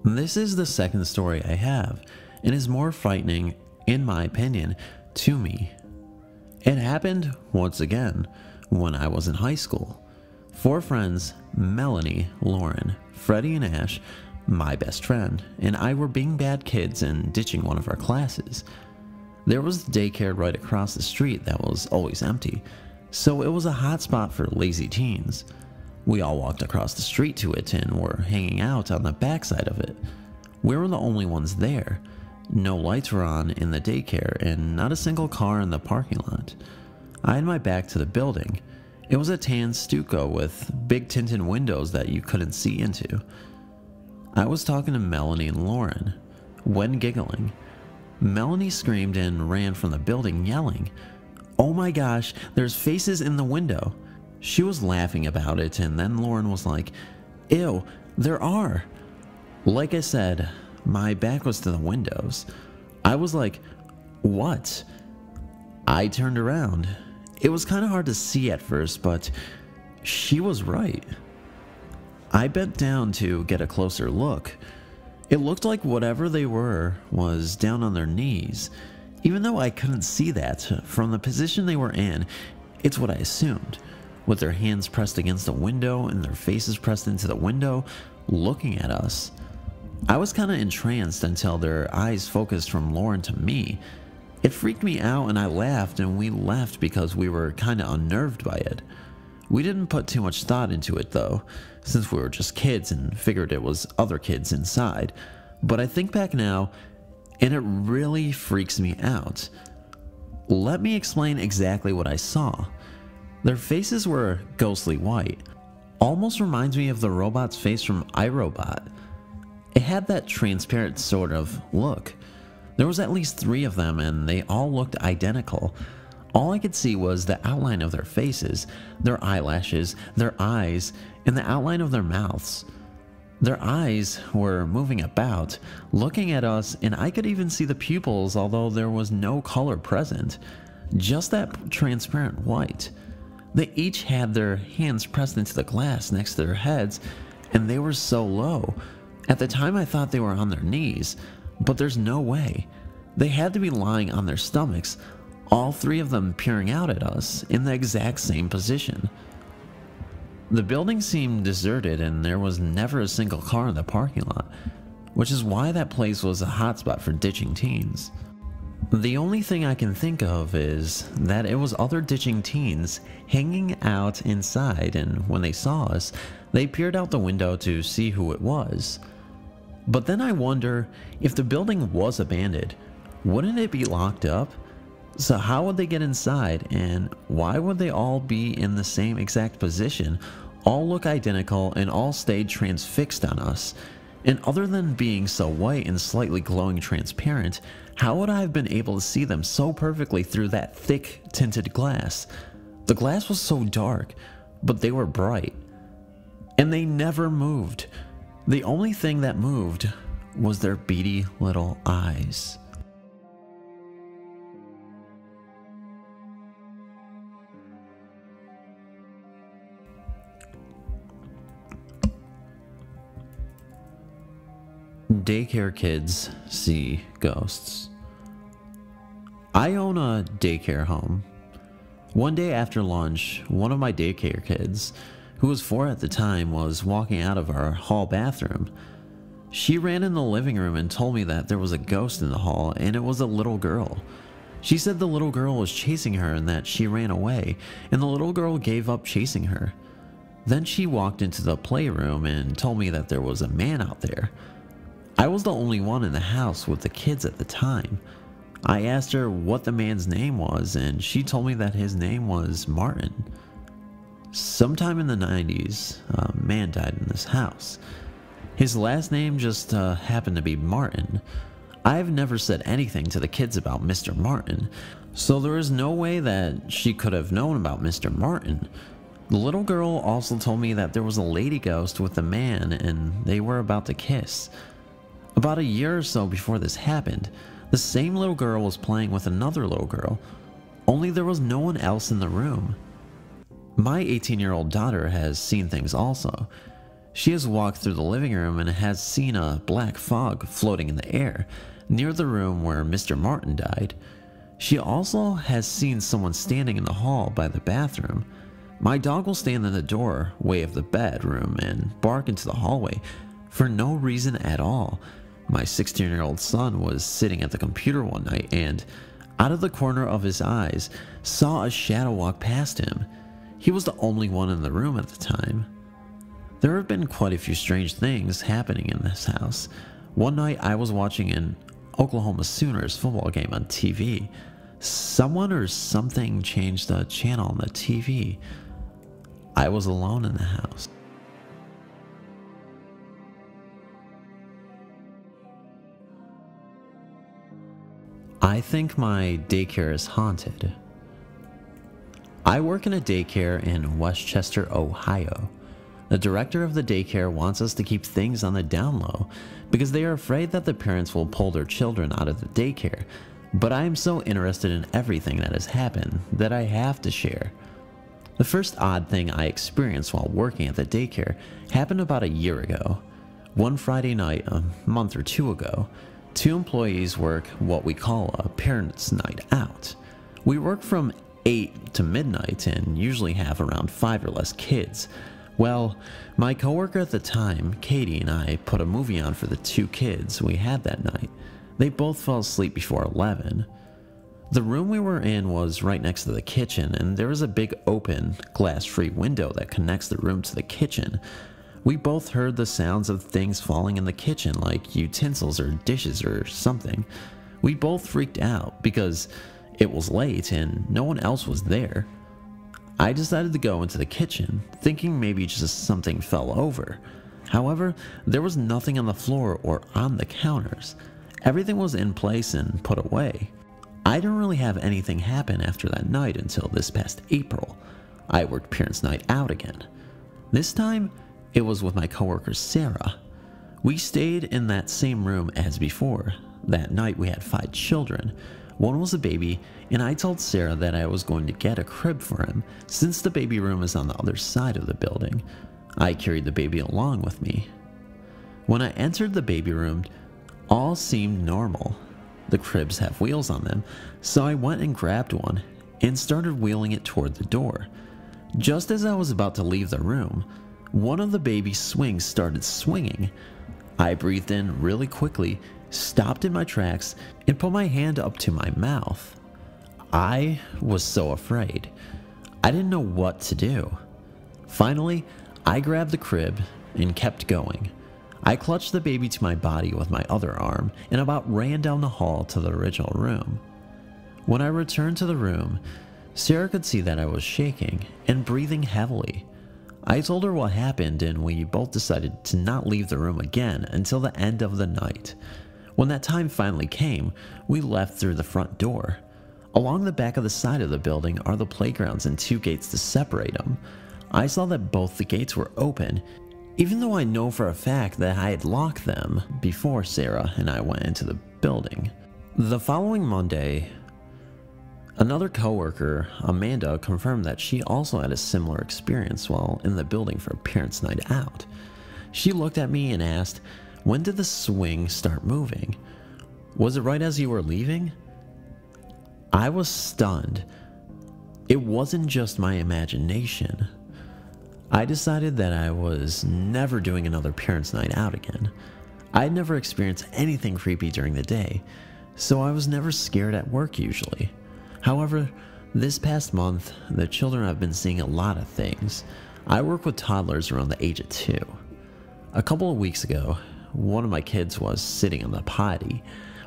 This is the second story I have, and is more frightening, in my opinion, to me. It happened, once again, when I was in high school. 4 friends, Melanie, Lauren, Freddie and Ash, my best friend, and I were being bad kids and ditching one of our classes. There was daycare right across the street that was always empty, so it was a hot spot for lazy teens. We all walked across the street to it and were hanging out on the backside of it. We were the only ones there. No lights were on in the daycare and not a single car in the parking lot. I had my back to the building. It was a tan stucco with big tinted windows that you couldn't see into. I was talking to Melanie and Lauren when giggling. Melanie screamed and ran from the building yelling, "Oh my gosh, there's faces in the window." She was laughing about it, and then Lauren was like, "Ew, there are." Like I said, my back was to the windows. I was like, "What?" I turned around. It was kind of hard to see at first, but she was right. I bent down to get a closer look. It looked like whatever they were was down on their knees. Even though I couldn't see that from the position they were in, it's what I assumed. With their hands pressed against the window and their faces pressed into the window, looking at us. I was kind of entranced until their eyes focused from Lauren to me. It freaked me out and I laughed, and we left because we were kind of unnerved by it. We didn't put too much thought into it though, since we were just kids and figured it was other kids inside. But I think back now, and it really freaks me out. Let me explain exactly what I saw. Their faces were ghostly white. Almost reminds me of the robot's face from iRobot. It had that transparent sort of look. There was at least 3 of them and they all looked identical. All I could see was the outline of their faces, their eyelashes, their eyes, and the outline of their mouths. Their eyes were moving about, looking at us, and I could even see the pupils, although there was no color present. Just that transparent white. They each had their hands pressed into the glass next to their heads, and they were so low. At the time I thought they were on their knees, but there's no way. They had to be lying on their stomachs, all 3 of them peering out at us in the exact same position. The building seemed deserted and there was never a single car in the parking lot, which is why that place was a hotspot for ditching teens. The only thing I can think of is that it was other ditching teens hanging out inside, and when they saw us, they peered out the window to see who it was. But then I wonder, if the building was abandoned, wouldn't it be locked up? So how would they get inside, and why would they all be in the same exact position, all look identical, and all stayed transfixed on us? And other than being so white and slightly glowing transparent, how would I have been able to see them so perfectly through that thick tinted glass? The glass was so dark, but they were bright. And they never moved. The only thing that moved was their beady little eyes. Daycare kids see ghosts. I own a daycare home. One day after lunch, one of my daycare kids, who was 4 at the time, was walking out of our hall bathroom. She ran in the living room and told me that there was a ghost in the hall, and it was a little girl. She said the little girl was chasing her and that she ran away, and the little girl gave up chasing her. Then she walked into the playroom and told me that there was a man out there. I was the only one in the house with the kids at the time. I asked her what the man's name was, and she told me that his name was Martin. Sometime in the 90s, a man died in this house. His last name just happened to be Martin. I've never said anything to the kids about Mr. Martin, so there is no way that she could have known about Mr. Martin. The little girl also told me that there was a lady ghost with a man and they were about to kiss. About a year or so before this happened, the same little girl was playing with another little girl, only there was no one else in the room. My 18-year-old daughter has seen things also. She has walked through the living room and has seen a black fog floating in the air near the room where Mr. Martin died. She also has seen someone standing in the hall by the bathroom. My dog will stand in the doorway of the bedroom and bark into the hallway for no reason at all. My 16-year-old son was sitting at the computer one night and, out of the corner of his eyes, saw a shadow walk past him. He was the only one in the room at the time. There have been quite a few strange things happening in this house. One night I was watching an Oklahoma Sooners football game on TV. Someone or something changed the channel on the TV. I was alone in the house. I think my daycare is haunted. I work in a daycare in Westchester, Ohio. The director of the daycare wants us to keep things on the down low because they are afraid that the parents will pull their children out of the daycare. But I am so interested in everything that has happened that I have to share. The first odd thing I experienced while working at the daycare happened about a year ago. One Friday night, a month or two ago, two employees work what we call a parents' night out. We work from 8 to midnight and usually have around 5 or less kids. Well, my coworker at the time, Katie, and I put a movie on for the 2 kids we had that night. They both fell asleep before 11. The room we were in was right next to the kitchen, and there was a big open, glass-free window that connects the room to the kitchen. We both heard the sounds of things falling in the kitchen, like utensils or dishes or something. We both freaked out because it was late and no one else was there. I decided to go into the kitchen, thinking maybe just something fell over. However, there was nothing on the floor or on the counters. Everything was in place and put away. I didn't really have anything happen after that night until this past April. I worked parents' night out again. This time, it was with my coworker Sarah. We stayed in that same room as before. That night we had 5 children. One was a baby, and I told Sarah that I was going to get a crib for him since the baby room is on the other side of the building. I carried the baby along with me. When I entered the baby room, all seemed normal. The cribs have wheels on them, so I went and grabbed one and started wheeling it toward the door. Just as I was about to leave the room, one of the baby swings started swinging. I breathed in really quickly, stopped in my tracks, and put my hand up to my mouth. I was so afraid. I didn't know what to do. Finally, I grabbed the crib and kept going. I clutched the baby to my body with my other arm and about ran down the hall to the original room. When I returned to the room, Sarah could see that I was shaking and breathing heavily. I told her what happened and we both decided to not leave the room again until the end of the night. When that time finally came, we left through the front door. Along the back of the side of the building are the playgrounds and 2 gates to separate them. I saw that both the gates were open, even though I know for a fact that I had locked them before Sarah and I went into the building. The following Monday, another coworker, Amanda, confirmed that she also had a similar experience while in the building for a parents' night out. She looked at me and asked, "When did the swing start moving? Was it right as you were leaving?" I was stunned. It wasn't just my imagination. I decided that I was never doing another parents' night out again. I'd never experienced anything creepy during the day, so I was never scared at work usually. However, this past month, the children have been seeing a lot of things. I work with toddlers around the age of 2. A couple of weeks ago, one of my kids was sitting on the potty.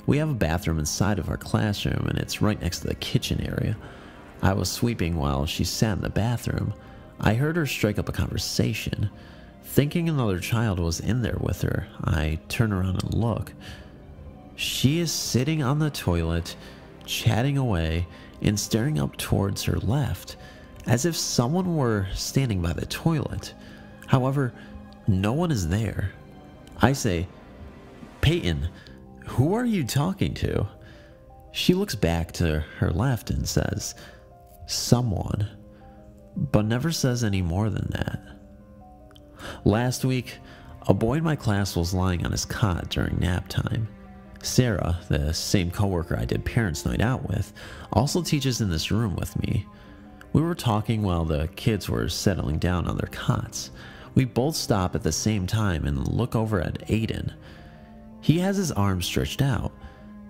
We have a bathroom inside of our classroom and it's right next to the kitchen area. I was sweeping while she sat in the bathroom. I heard her strike up a conversation. Thinking another child was in there with her, I turn around and look. She is sitting on the toilet, chatting away and staring up towards her left, as if someone were standing by the toilet. However, no one is there. I say, "Peyton, who are you talking to?" She looks back to her left and says, "Someone," but never says any more than that. Last week, a boy in my class was lying on his cot during nap time. Sarah, the same coworker I did parents' night out with, also teaches in this room with me. We were talking while the kids were settling down on their cots. We both stop at the same time and look over at Aiden. He has his arms stretched out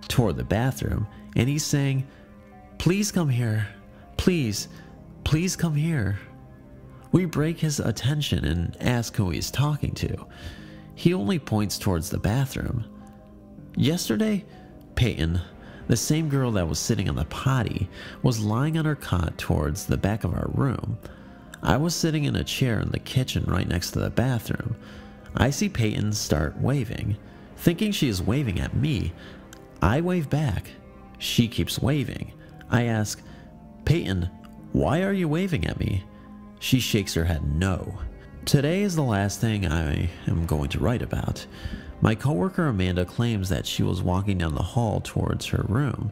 toward the bathroom, and he's saying, "Please come here. Please, please come here." We break his attention and ask who he's talking to. He only points towards the bathroom. Yesterday, Peyton, the same girl that was sitting on the potty, was lying on her cot towards the back of our room. I was sitting in a chair in the kitchen right next to the bathroom. I see Peyton start waving. Thinking she is waving at me, I wave back. She keeps waving. I ask, "Peyton, why are you waving at me?" She shakes her head no. Today is the last thing I am going to write about. My coworker Amanda claims that she was walking down the hall towards her room,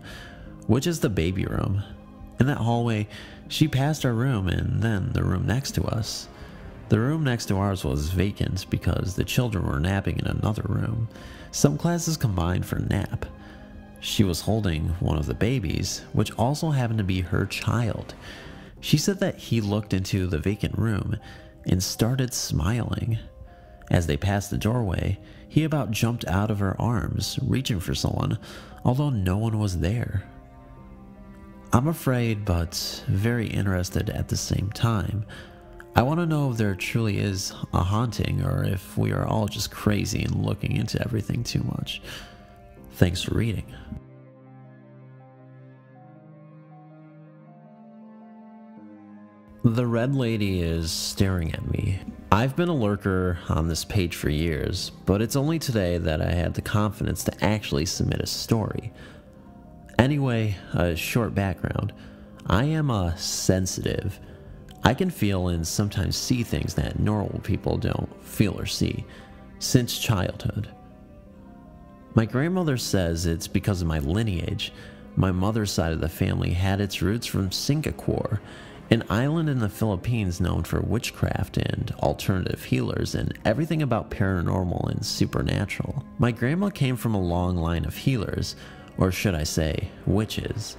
which is the baby room. In that hallway, she passed our room and then the room next to us. The room next to ours was vacant because the children were napping in another room. Some classes combined for nap. She was holding one of the babies, which also happened to be her child. She said that he looked into the vacant room and started smiling. As they passed the doorway, he about jumped out of her arms, reaching for someone, although no one was there. I'm afraid, but very interested at the same time. I want to know if there truly is a haunting or if we are all just crazy and looking into everything too much. Thanks for reading. The red lady is staring at me. I've been a lurker on this page for years, but it's only today that I had the confidence to actually submit a story. Anyway, a short background. I am a sensitive. I can feel and sometimes see things that normal people don't feel or see, since childhood. My grandmother says it's because of my lineage. My mother's side of the family had its roots from Singapore, an island in the Philippines known for witchcraft and alternative healers and everything about paranormal and supernatural. My grandma came from a long line of healers, or should I say, witches.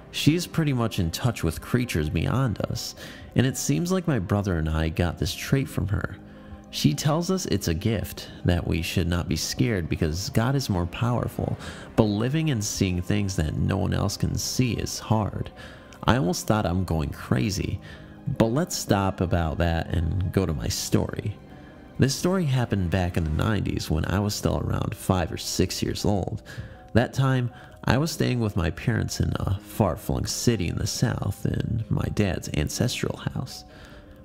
She is pretty much in touch with creatures beyond us, and it seems like my brother and I got this trait from her. She tells us it's a gift, that we should not be scared because God is more powerful, but living and seeing things that no one else can see is hard. I almost thought I'm going crazy, but let's stop about that and go to my story. This story happened back in the 90s when I was still around 5 or 6 years old. That time, I was staying with my parents in a far-flung city in the south in my dad's ancestral house.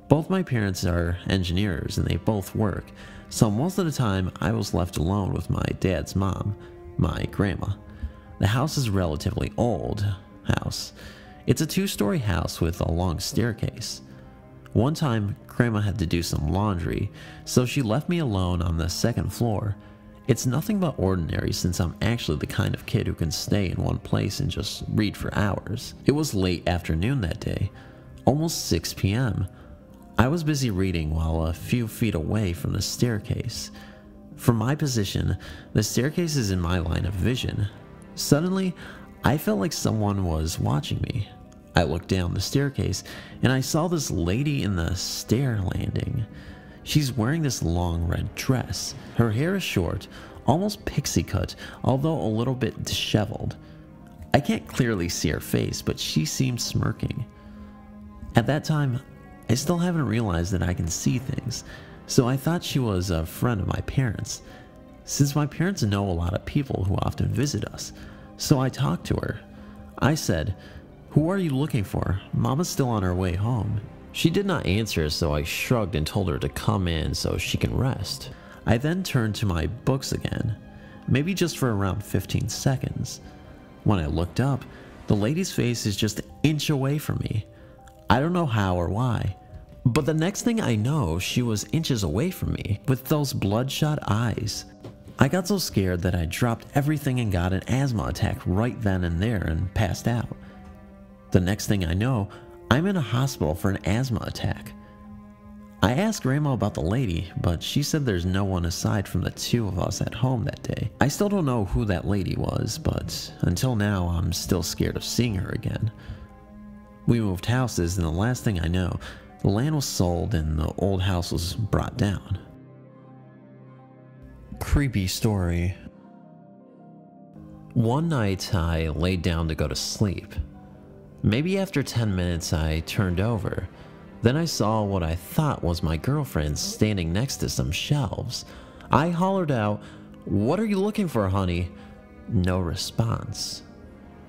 Both my parents are engineers and they both work, so most of the time I was left alone with my dad's mom, my grandma. The house is a relatively old house. It's a 2-story house with a long staircase. One time, grandma had to do some laundry, so she left me alone on the 2nd floor. It's nothing but ordinary since I'm actually the kind of kid who can stay in one place and just read for hours. It was late afternoon that day, almost 6 p.m. I was busy reading while a few feet away from the staircase. From my position, the staircase is in my line of vision. Suddenly, I felt like someone was watching me. I looked down the staircase and I saw this lady in the stair landing. She's wearing this long red dress. Her hair is short, almost pixie cut, although a little bit disheveled. I can't clearly see her face, but she seemed smirking. At that time, I still haven't realized that I can see things, so I thought she was a friend of my parents. Since my parents know a lot of people who often visit us, so I talked to her. I said, "Who are you looking for? Mama's still on her way home." She did not answer, so I shrugged and told her to come in so she can rest. I then turned to my books again, maybe just for around 15 seconds. When I looked up, the lady's face is just an inch away from me. I don't know how or why, but the next thing I know, she was inches away from me with those bloodshot eyes. I got so scared that I dropped everything and got an asthma attack right then and there and passed out. The next thing I know, I'm in a hospital for an asthma attack. I asked Grandma about the lady, but she said there's no one aside from the two of us at home that day. I still don't know who that lady was, but until now I'm still scared of seeing her again. We moved houses, and the last thing I know, the land was sold and the old house was brought down. Creepy story. One night I laid down to go to sleep. Maybe after 10 minutes I turned over. Then I saw what I thought was my girlfriend standing next to some shelves. I hollered out, "What are you looking for, honey?" No response.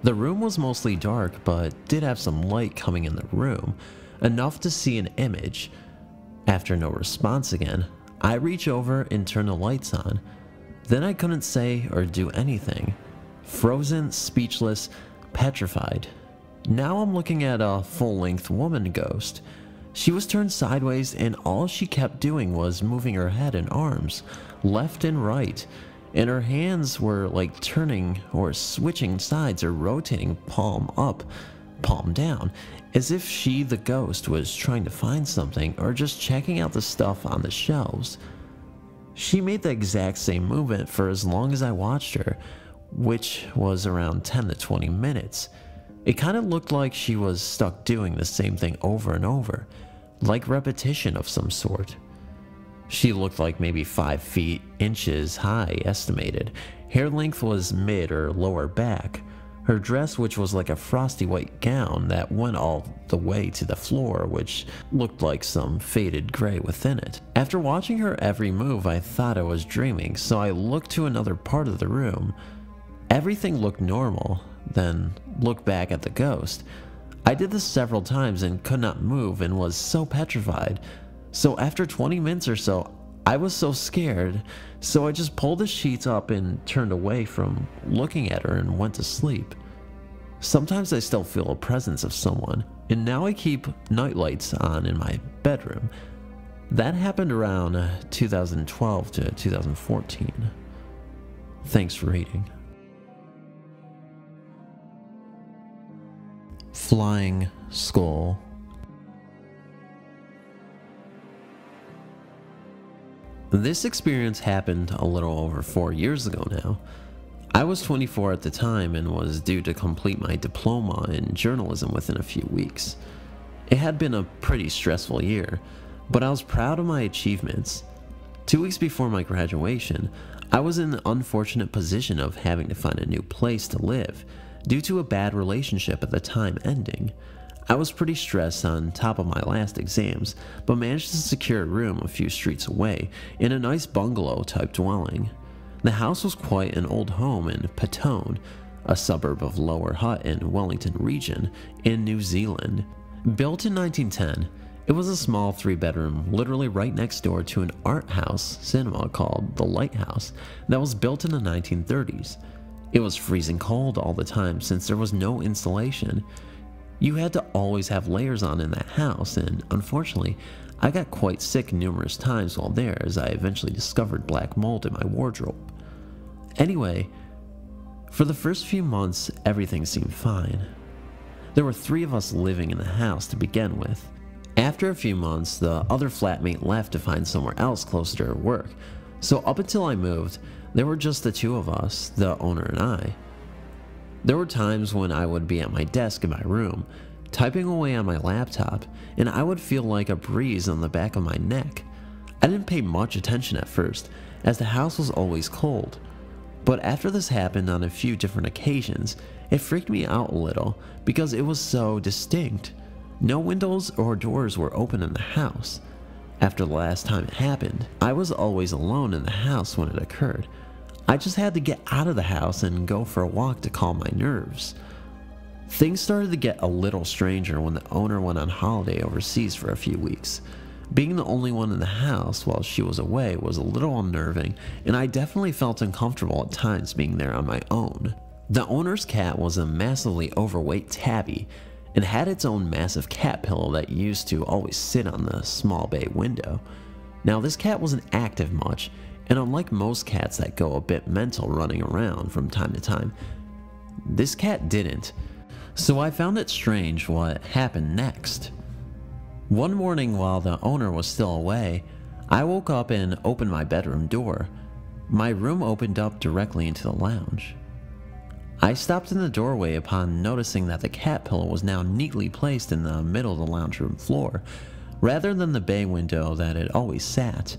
The room was mostly dark, but did have some light coming in the room, enough to see an image. After no response again, I reach over and turn the lights on. Then I couldn't say or do anything. Frozen, speechless, petrified. Now I'm looking at a full-length woman ghost. She was turned sideways, and all she kept doing was moving her head and arms, left and right, and her hands were like turning or switching sides or rotating palm up, palm down, as if she, the ghost, was trying to find something or just checking out the stuff on the shelves. She made the exact same movement for as long as I watched her, which was around 10 to 20 minutes. It kind of looked like she was stuck doing the same thing over and over, like repetition of some sort. She looked like maybe 5 feet, inches high estimated. Hair length was mid or lower back. Her dress, which was like a frosty white gown that went all the way to the floor, which looked like some faded gray within it. After watching her every move, I thought I was dreaming, so I looked to another part of the room. Everything looked normal, then looked back at the ghost. I did this several times and could not move and was so petrified. So after 20 minutes or so, I was so scared, so I just pulled the sheets up and turned away from looking at her and went to sleep. Sometimes I still feel a presence of someone, and now I keep nightlights on in my bedroom. That happened around 2012 to 2014. Thanks for reading. Flying skull. This experience happened a little over 4 years ago now. I was 24 at the time and was due to complete my diploma in journalism within a few weeks. It had been a pretty stressful year, but I was proud of my achievements. 2 weeks before my graduation, I was in the unfortunate position of having to find a new place to live due to a bad relationship at the time ending. I was pretty stressed on top of my last exams, but managed to secure a room a few streets away in a nice bungalow type dwelling. The house was quite an old home in Petone, a suburb of Lower Hutt in Wellington region in New Zealand. Built in 1910, it was a small 3-bedroom literally right next door to an art house cinema called The Lighthouse that was built in the 1930s. It was freezing cold all the time since there was no insulation. You had to always have layers on in that house, and unfortunately, I got quite sick numerous times while there as I eventually discovered black mold in my wardrobe. Anyway, for the first few months, everything seemed fine. There were 3 of us living in the house to begin with. After a few months, the other flatmate left to find somewhere else closer to her work, so up until I moved, there were just the 2 of us, the owner and I. There were times when I would be at my desk in my room, typing away on my laptop, and I would feel like a breeze on the back of my neck. I didn't pay much attention at first, as the house was always cold. But after this happened on a few different occasions, it freaked me out a little because it was so distinct. No windows or doors were open in the house. After the last time it happened, I was always alone in the house when it occurred. I just had to get out of the house and go for a walk to calm my nerves. Things started to get a little stranger when the owner went on holiday overseas for a few weeks. Being the only one in the house while she was away was a little unnerving, and I definitely felt uncomfortable at times being there on my own. The owner's cat was a massively overweight tabby and had its own massive cat pillow that used to always sit on the small bay window. Now this cat wasn't active much, and unlike most cats that go a bit mental running around from time to time, this cat didn't. So I found it strange what happened next. One morning while the owner was still away, I woke up and opened my bedroom door. My room opened up directly into the lounge. I stopped in the doorway upon noticing that the cat pillow was now neatly placed in the middle of the lounge room floor, rather than the bay window that it always sat.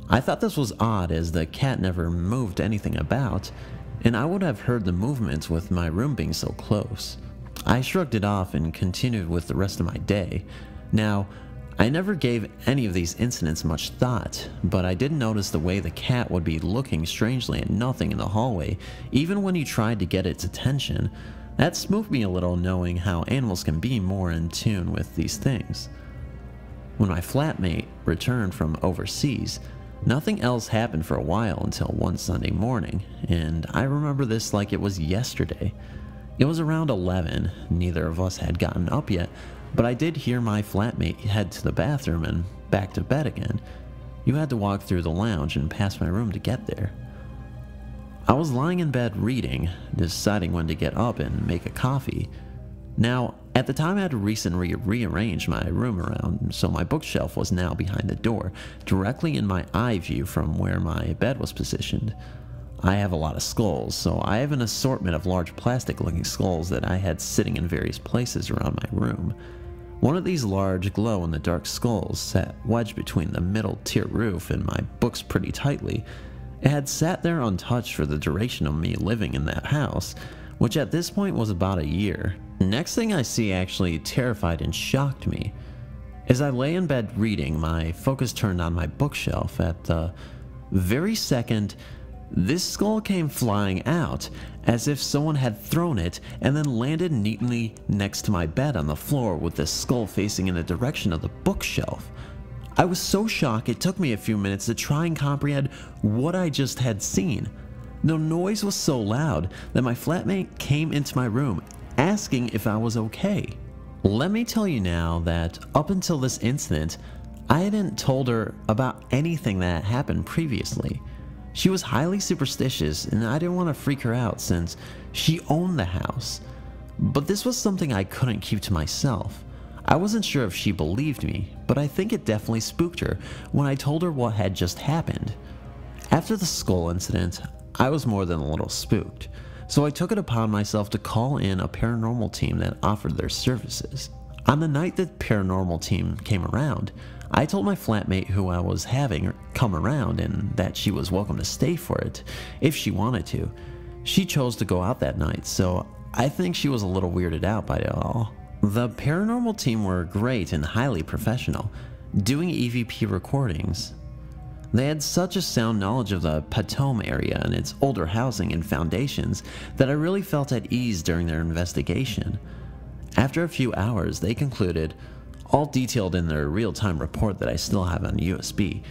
I thought this was odd as the cat never moved anything about, and I would have heard the movements with my room being so close. I shrugged it off and continued with the rest of my day. Now, I never gave any of these incidents much thought, but I did notice the way the cat would be looking strangely at nothing in the hallway, even when you tried to get its attention. That spooked me a little, knowing how animals can be more in tune with these things. When my flatmate returned from overseas, nothing else happened for a while until one Sunday morning, and I remember this like it was yesterday. It was around 11, neither of us had gotten up yet, but I did hear my flatmate head to the bathroom and back to bed again. You had to walk through the lounge and past my room to get there. I was lying in bed reading, deciding when to get up and make a coffee. Now, at the time I had recently rearranged my room around, so my bookshelf was now behind the door, directly in my eye view from where my bed was positioned. I have a lot of skulls, so I have an assortment of large plastic-looking skulls that I had sitting in various places around my room. One of these large glow-in-the-dark skulls sat wedged between the middle tier roof and my books pretty tightly. It had sat there untouched for the duration of me living in that house, which at this point was about a year. Next thing I see actually terrified and shocked me. As I lay in bed reading, my focus turned on my bookshelf. At the very second, this skull came flying out, as if someone had thrown it and then landed neatly next to my bed on the floor with the skull facing in the direction of the bookshelf. I was so shocked it took me a few minutes to try and comprehend what I just had seen. The noise was so loud that my flatmate came into my room asking if I was okay. Let me tell you now that up until this incident, I hadn't told her about anything that happened previously. She was highly superstitious and I didn't want to freak her out since she owned the house. But this was something I couldn't keep to myself. I wasn't sure if she believed me, but I think it definitely spooked her when I told her what had just happened. After the skull incident, I was more than a little spooked, so I took it upon myself to call in a paranormal team that offered their services. On the night the paranormal team came around, I told my flatmate who I was having come around and that she was welcome to stay for it if she wanted to. She chose to go out that night, so I think she was a little weirded out by it all. The paranormal team were great and highly professional, doing EVP recordings. They had such a sound knowledge of the Patome area and its older housing and foundations that I really felt at ease during their investigation. After a few hours, they concluded, all detailed in their real-time report that I still have on USB,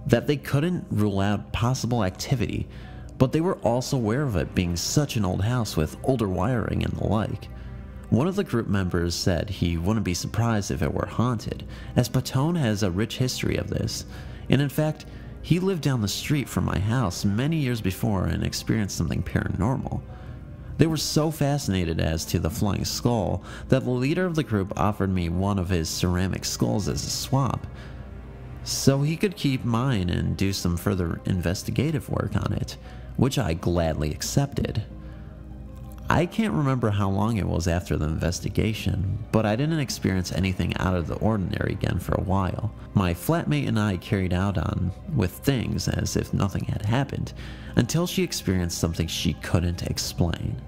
that they couldn't rule out possible activity, but they were also aware of it being such an old house with older wiring and the like. One of the group members said he wouldn't be surprised if it were haunted, as Patone has a rich history of this, and in fact, he lived down the street from my house many years before and experienced something paranormal. They were so fascinated as to the flying skull that the leader of the group offered me one of his ceramic skulls as a swap, so he could keep mine and do some further investigative work on it, which I gladly accepted. I can't remember how long it was after the investigation, but I didn't experience anything out of the ordinary again for a while. My flatmate and I carried on with things as if nothing had happened, until she experienced something she couldn't explain.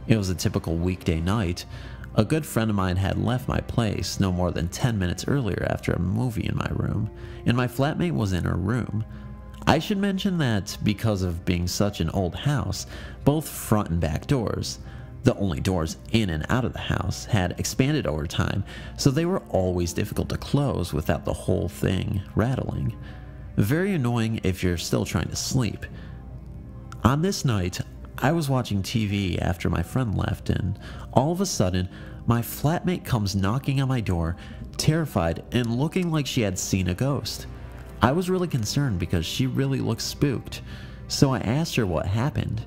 It was a typical weekday night. A good friend of mine had left my place no more than 10 minutes earlier after a movie in my room, and my flatmate was in her room. I should mention that because of being such an old house, both front and back doors, the only doors in and out of the house, had expanded over time, so they were always difficult to close without the whole thing rattling. Very annoying if you're still trying to sleep. On this night, I was watching TV after my friend left, and all of a sudden, my flatmate comes knocking on my door, terrified and looking like she had seen a ghost. I was really concerned because she really looked spooked, so I asked her what happened.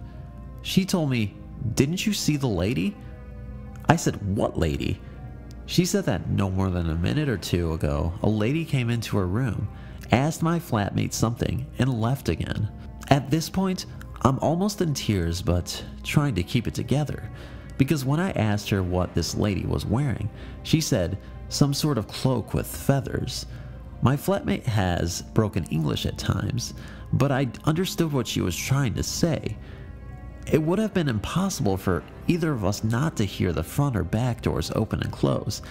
She told me, "Didn't you see the lady?" I said, "What lady?" She said that no more than a minute or two ago, a lady came into her room, asked my flatmate something, and left again. At this point, I'm almost in tears but trying to keep it together, because when I asked her what this lady was wearing, she said some sort of cloak with feathers. My flatmate has broken English at times, but I understood what she was trying to say. It would have been impossible for either of us not to hear the front or back doors open and close,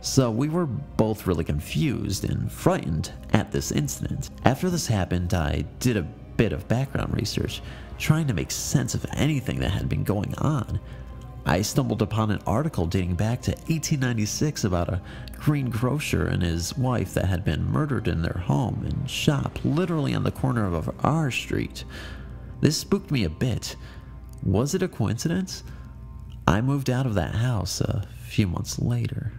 so we were both really confused and frightened at this incident. After this happened, I did a bit of background research, trying to make sense of anything that had been going on. I stumbled upon an article dating back to 1896 about a greengrocer and his wife that had been murdered in their home and shop literally on the corner of our street. This spooked me a bit. Was it a coincidence? I moved out of that house a few months later.